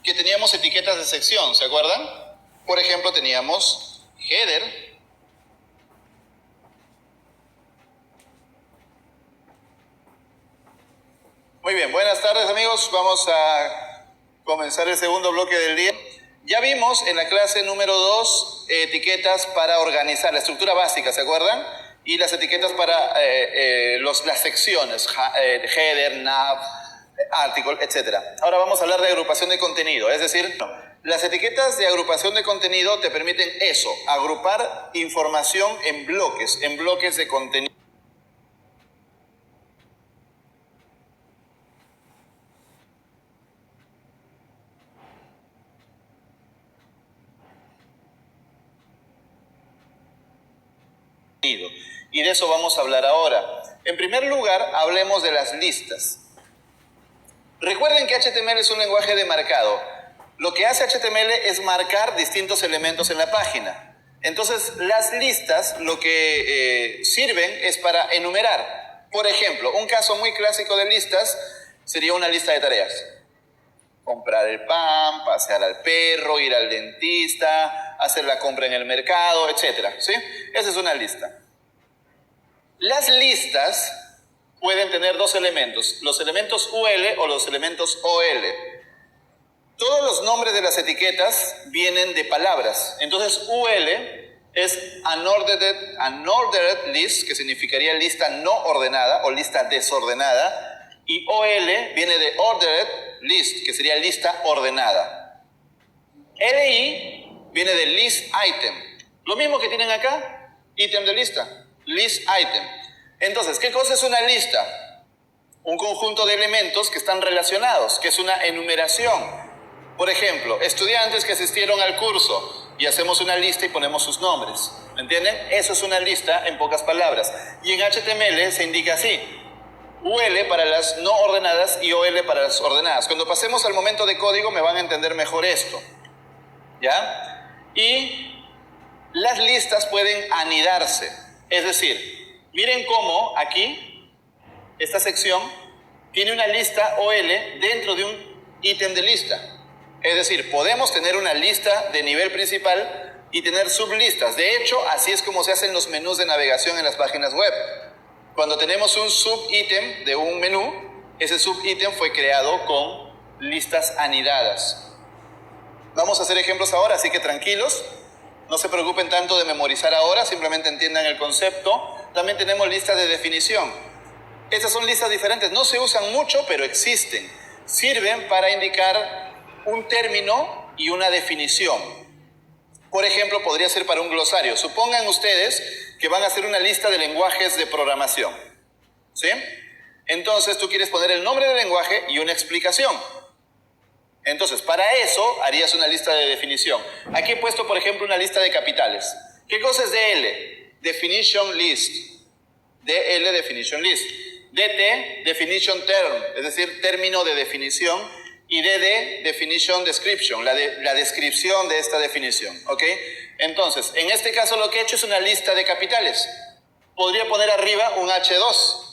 que teníamos etiquetas de sección, ¿se acuerdan? Por ejemplo, teníamos header. Muy bien, buenas tardes amigos, vamos a comenzar el segundo bloque del día. Ya vimos en la clase número 2 etiquetas para organizar, la estructura básica, ¿se acuerdan? Y las etiquetas para las secciones, header, nav, article, etc. Ahora vamos a hablar de agrupación de contenido, es decir, las etiquetas de agrupación de contenido te permiten eso, agrupar información en bloques de contenido. Y de eso vamos a hablar ahora. En primer lugar, hablemos de las listas. Recuerden que HTML es un lenguaje de marcado. Lo que hace HTML es marcar distintos elementos en la página. Entonces, las listas lo que sirven es para enumerar. Por ejemplo, un caso muy clásico de listas sería una lista de tareas. Comprar el pan, pasear al perro, ir al dentista, hacer la compra en el mercado, etc. ¿Sí? Esa es una lista. Las listas pueden tener dos elementos, los elementos UL o los elementos OL. Todos los nombres de las etiquetas vienen de palabras. Entonces, UL es unordered list, que significaría lista no ordenada o lista desordenada. Y OL viene de ordered list, que sería lista ordenada. LI viene de list item. Lo mismo que tienen acá, ítem de lista, list item. Entonces, ¿qué cosa es una lista? Un conjunto de elementos que están relacionados, que es una enumeración. Por ejemplo, estudiantes que asistieron al curso y hacemos una lista y ponemos sus nombres. ¿Me entienden? Eso es una lista en pocas palabras. Y en HTML se indica así. UL para las no ordenadas y OL para las ordenadas. Cuando pasemos al momento de código me van a entender mejor esto. ¿Ya? Y las listas pueden anidarse. Es decir, miren cómo aquí, esta sección, tiene una lista OL dentro de un ítem de lista. Es decir, podemos tener una lista de nivel principal y tener sublistas. De hecho, así es como se hacen los menús de navegación en las páginas web. Cuando tenemos un subítem de un menú, ese subítem fue creado con listas anidadas. Vamos a hacer ejemplos ahora, así que tranquilos. No se preocupen tanto de memorizar ahora, simplemente entiendan el concepto. También tenemos listas de definición. Estas son listas diferentes, no se usan mucho, pero existen. Sirven para indicar un término y una definición. Por ejemplo, podría ser para un glosario. Supongan ustedes que van a hacer una lista de lenguajes de programación. ¿Sí? Entonces tú quieres poner el nombre del lenguaje y una explicación. Entonces, para eso harías una lista de definición. Aquí he puesto, por ejemplo, una lista de capitales. ¿Qué cosa es DL? Definition List. DL, Definition List. DT, Definition Term, es decir, término de definición. Y DD, Definition Description, la descripción de esta definición. ¿Ok? Entonces, en este caso lo que he hecho es una lista de capitales. Podría poner arriba un H2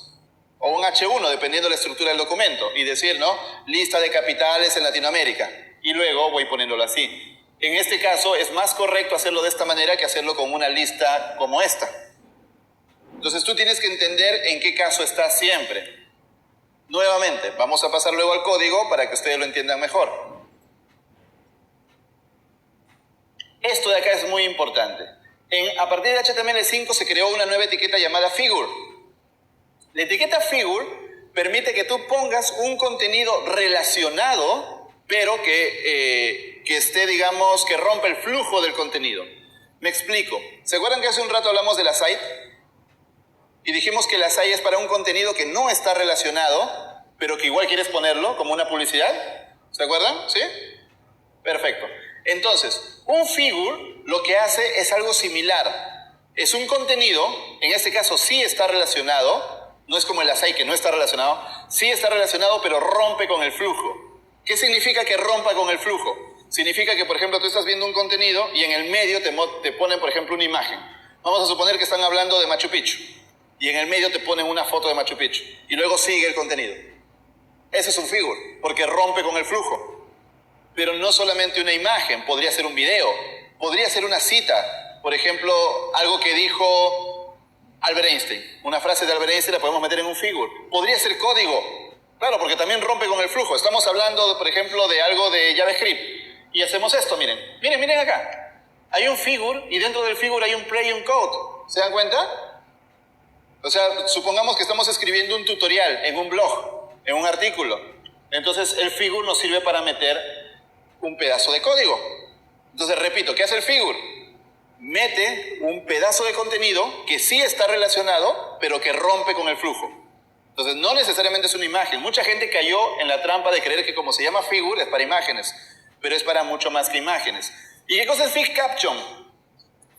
o un H1, dependiendo de la estructura del documento, y decir, ¿no? Lista de capitales en Latinoamérica. Y luego voy poniéndolo así. En este caso es más correcto hacerlo de esta manera que hacerlo con una lista como esta. Entonces tú tienes que entender en qué caso estás siempre. Nuevamente, vamos a pasar luego al código para que ustedes lo entiendan mejor. Esto de acá es muy importante. A partir de HTML5 se creó una nueva etiqueta llamada Figure. La etiqueta Figure permite que tú pongas un contenido relacionado, pero que esté, digamos, que rompa el flujo del contenido. Me explico. ¿Se acuerdan que hace un rato hablamos de la site? Y dijimos que la site es para un contenido que no está relacionado, pero que igual quieres ponerlo como una publicidad. ¿Se acuerdan? ¿Sí? Perfecto. Entonces, un figure lo que hace es algo similar. Es un contenido, en este caso sí está relacionado, no es como el asai que no está relacionado, sí está relacionado pero rompe con el flujo. ¿Qué significa que rompa con el flujo? Significa que, por ejemplo, tú estás viendo un contenido y en el medio te ponen, por ejemplo, una imagen. Vamos a suponer que están hablando de Machu Picchu. Y en el medio te ponen una foto de Machu Picchu. Y luego sigue el contenido. Ese es un figure, porque rompe con el flujo. Pero no solamente una imagen, podría ser un video, podría ser una cita. Por ejemplo, algo que dijo Albert Einstein. Una frase de Albert Einstein la podemos meter en un figure. Podría ser código. Claro, porque también rompe con el flujo. Estamos hablando, por ejemplo, de algo de JavaScript. Y hacemos esto, miren. Miren acá. Hay un figure y dentro del figure hay un play y un code. ¿Se dan cuenta? O sea, supongamos que estamos escribiendo un tutorial en un blog, en un artículo. Entonces, el figure nos sirve para meter un pedazo de código. Entonces, repito, ¿qué hace el figure? Mete un pedazo de contenido que sí está relacionado, pero que rompe con el flujo. Entonces, no necesariamente es una imagen. Mucha gente cayó en la trampa de creer que como se llama figure es para imágenes, pero es para mucho más que imágenes. ¿Y qué cosa es Fig Caption?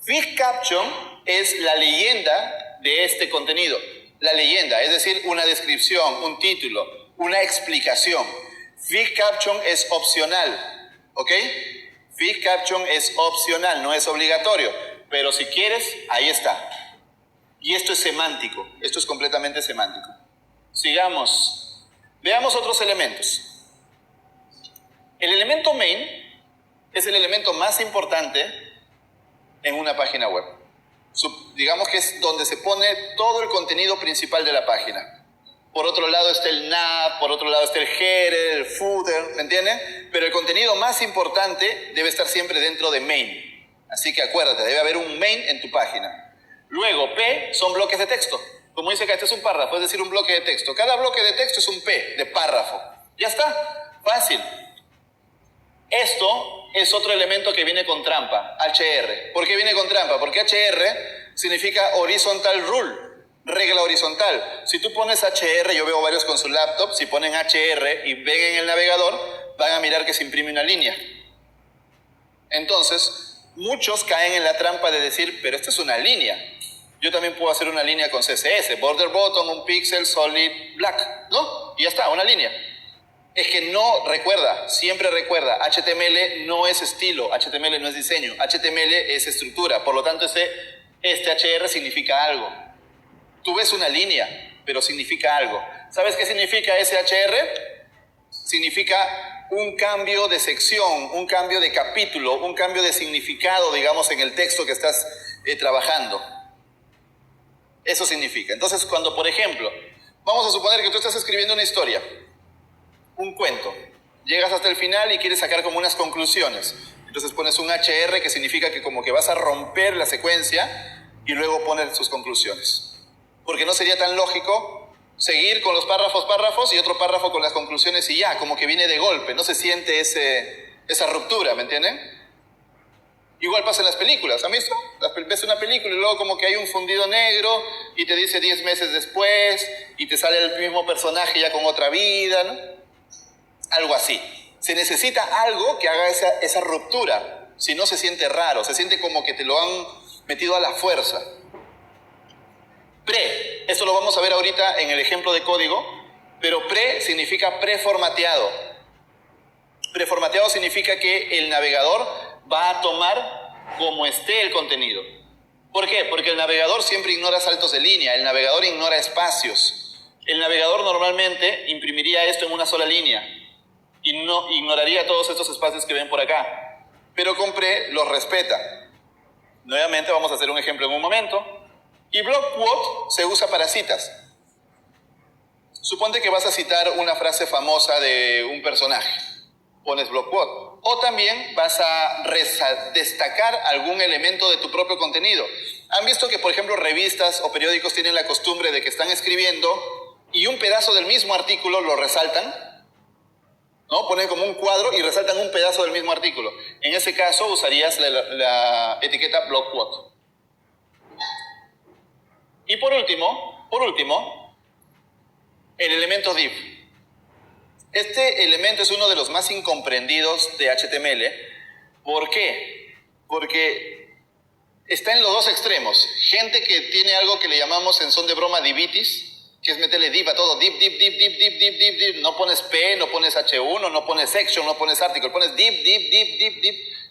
Fig Caption es la leyenda de este contenido. La leyenda, es decir, una descripción, un título, una explicación. Fig Caption es opcional, ¿ok? Fig Caption es opcional, no es obligatorio, pero si quieres, ahí está. Y esto es semántico, esto es completamente semántico. Sigamos. Veamos otros elementos. El elemento main es el elemento más importante en una página web. Digamos que es donde se pone todo el contenido principal de la página. Por otro lado está el nav, por otro lado está el header, el footer, ¿me entienden? Pero el contenido más importante debe estar siempre dentro de main. Así que acuérdate, debe haber un main en tu página. Luego, P son bloques de texto. Como dice acá, este es un párrafo, es decir, un bloque de texto. Cada bloque de texto es un P de párrafo. Ya está, fácil. Esto es otro elemento que viene con trampa, HR. ¿Por qué viene con trampa? Porque HR significa horizontal rule, regla horizontal. Si tú pones HR, yo veo varios con su laptop, si ponen HR y ven en el navegador, van a mirar que se imprime una línea. Entonces, muchos caen en la trampa de decir, pero esto es una línea. Yo también puedo hacer una línea con CSS, border bottom, un pixel, solid, black, ¿no? Y ya está, una línea. Es que no, siempre recuerda, HTML no es estilo, HTML no es diseño, HTML es estructura, por lo tanto este HR significa algo. Tú ves una línea, pero significa algo. ¿Sabes qué significa ese HR? Significa un cambio de sección, un cambio de capítulo, un cambio de significado, digamos, en el texto que estás trabajando. Eso significa. Entonces, cuando, por ejemplo, vamos a suponer que tú estás escribiendo una historia, un cuento. Llegas hasta el final y quieres sacar como unas conclusiones. Entonces pones un HR que significa que como que vas a romper la secuencia y luego pones sus conclusiones. Porque no sería tan lógico seguir con los párrafos y otro párrafo con las conclusiones y ya, como que viene de golpe. No se siente esa ruptura, ¿me entienden? Igual pasa en las películas. ¿Han visto? Ves una película y luego como que hay un fundido negro y te dice 10 meses después y te sale el mismo personaje ya con otra vida, ¿no? Algo así. Se necesita algo que haga esa ruptura. Si no, se siente raro. Se siente como que te lo han metido a la fuerza. Pre. Esto lo vamos a ver ahorita en el ejemplo de código. Pero pre significa preformateado. Preformateado significa que el navegador va a tomar como esté el contenido. ¿Por qué? Porque el navegador siempre ignora saltos de línea. El navegador ignora espacios. El navegador normalmente imprimiría esto en una sola línea y no ignoraría todos estos espacios que ven por acá. Pero con pre los respeta. Nuevamente vamos a hacer un ejemplo en un momento. Y block quote se usa para citas. Suponte que vas a citar una frase famosa de un personaje. Pones block quote. O también vas a destacar algún elemento de tu propio contenido. ¿Han visto que, por ejemplo, revistas o periódicos tienen la costumbre de que están escribiendo y un pedazo del mismo artículo lo resaltan? ¿No? Ponen como un cuadro y resaltan un pedazo del mismo artículo. En ese caso usarías la etiqueta block quote. Y por último, el elemento div. Este elemento es uno de los más incomprendidos de HTML. ¿Por qué? Porque está en los dos extremos. Gente que tiene algo que le llamamos en son de broma divitis, que es meterle div a todo, div. No pones P, no pones H1, no pones section, no pones article, pones div.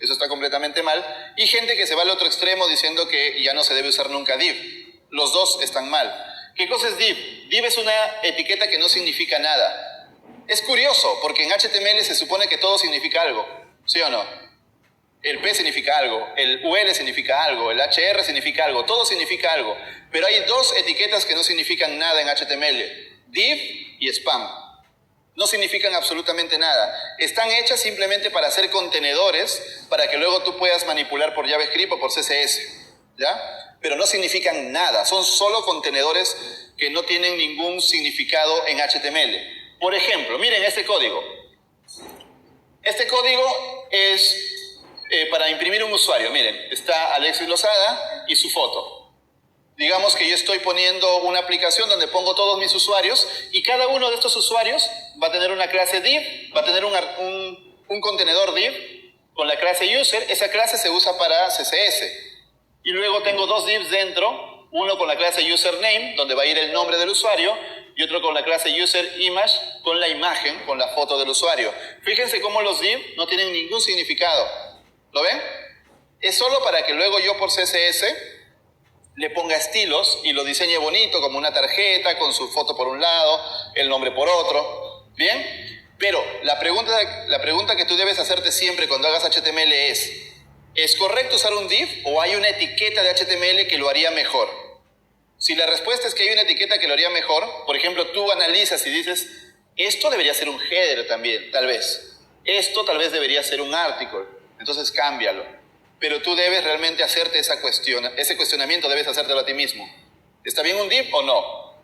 Eso está completamente mal. Y gente que se va al otro extremo diciendo que ya no se debe usar nunca div. Los dos están mal. ¿Qué cosa es div? Div es una etiqueta que no significa nada. Es curioso, porque en HTML se supone que todo significa algo, ¿sí o no? El P significa algo, el UL significa algo, el HR significa algo, todo significa algo. Pero hay dos etiquetas que no significan nada en HTML, div y spam. No significan absolutamente nada. Están hechas simplemente para hacer contenedores, para que luego tú puedas manipular por JavaScript o por CSS, ¿ya? Pero no significan nada, son solo contenedores que no tienen ningún significado en HTML. Por ejemplo, miren este código. Este código es para imprimir un usuario. Miren, está Alexis Lozada y su foto. Digamos que yo estoy poniendo una aplicación donde pongo todos mis usuarios y cada uno de estos usuarios va a tener una clase div, va a tener un contenedor div con la clase user. Esa clase se usa para CSS. Y luego tengo dos divs dentro, uno con la clase username, donde va a ir el nombre del usuario, y otro con la clase user_image, con la imagen, con la foto del usuario. Fíjense cómo los divs no tienen ningún significado. ¿Lo ven? Es solo para que luego yo por CSS le ponga estilos y lo diseñe bonito, como una tarjeta, con su foto por un lado, el nombre por otro. ¿Bien? Pero la pregunta que tú debes hacerte siempre cuando hagas HTML ¿es correcto usar un div o hay una etiqueta de HTML que lo haría mejor? Si la respuesta es que hay una etiqueta que lo haría mejor, por ejemplo, tú analizas y dices, esto debería ser un header también, tal vez. Esto tal vez debería ser un article. Entonces cámbialo. Pero tú debes realmente hacerte ese cuestionamiento, debes hacértelo a ti mismo. ¿Está bien un div o no?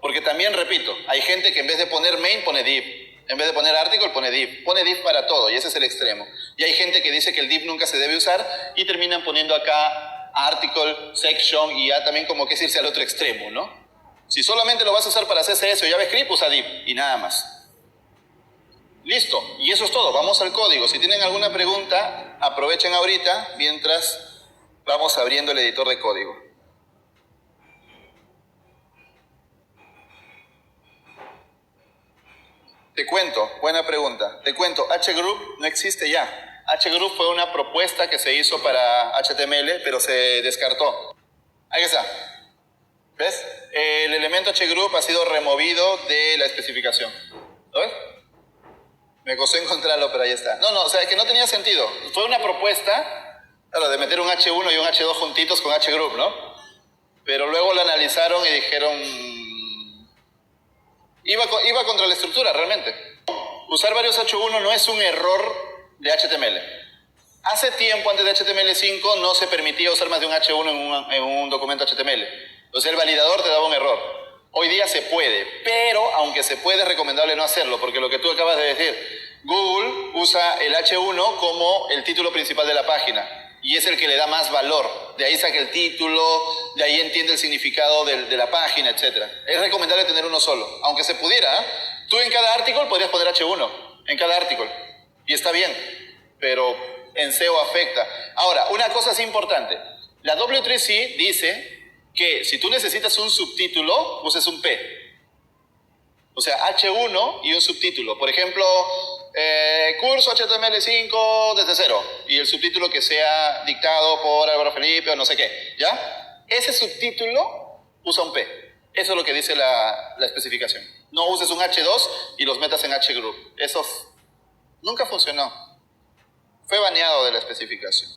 Porque también, repito, hay gente que en vez de poner main pone div. En vez de poner article pone div. Pone div para todo y ese es el extremo. Y hay gente que dice que el div nunca se debe usar y terminan poniendo acá article, section y ya también como que es irse al otro extremo, ¿no? Si solamente lo vas a usar para CSS o JavaScript, usa div y nada más. Listo, y eso es todo. Vamos al código. Si tienen alguna pregunta, aprovechen ahorita mientras vamos abriendo el editor de código. Te cuento, buena pregunta. Te cuento, HGroup no existe ya. HGroup fue una propuesta que se hizo para HTML, pero se descartó. Ahí está. ¿Ves? El elemento HGroup ha sido removido de la especificación. ¿Lo ves? Me costó encontrarlo, pero ahí está. No, o sea, que no tenía sentido. Fue una propuesta, claro, de meter un H1 y un H2 juntitos con HGroup, ¿no? Pero luego lo analizaron y dijeron... Iba contra la estructura, realmente. Usar varios H1 no es un error de HTML. Hace tiempo, antes de HTML5, no se permitía usar más de un H1 en un documento HTML. O sea, el validador te daba un error. Hoy día se puede, pero aunque se puede, es recomendable no hacerlo, porque lo que tú acabas de decir, Google usa el H1 como el título principal de la página y es el que le da más valor. De ahí saca el título, de ahí entiende el significado de la página, etc. Es recomendable tener uno solo, aunque se pudiera. Tú en cada artículo podrías poner H1, en cada artículo, y está bien, pero en SEO afecta. Ahora, una cosa es importante, la W3C dice que si tú necesitas un subtítulo, uses un P. O sea, H1 y un subtítulo. Por ejemplo, curso HTML5 desde cero. Y el subtítulo que sea dictado por Álvaro Felipe o no sé qué. ¿Ya? Ese subtítulo usa un P. Eso es lo que dice la especificación. No uses un H2 y los metas en HGroup. Eso nunca funcionó. Fue baneado de la especificación.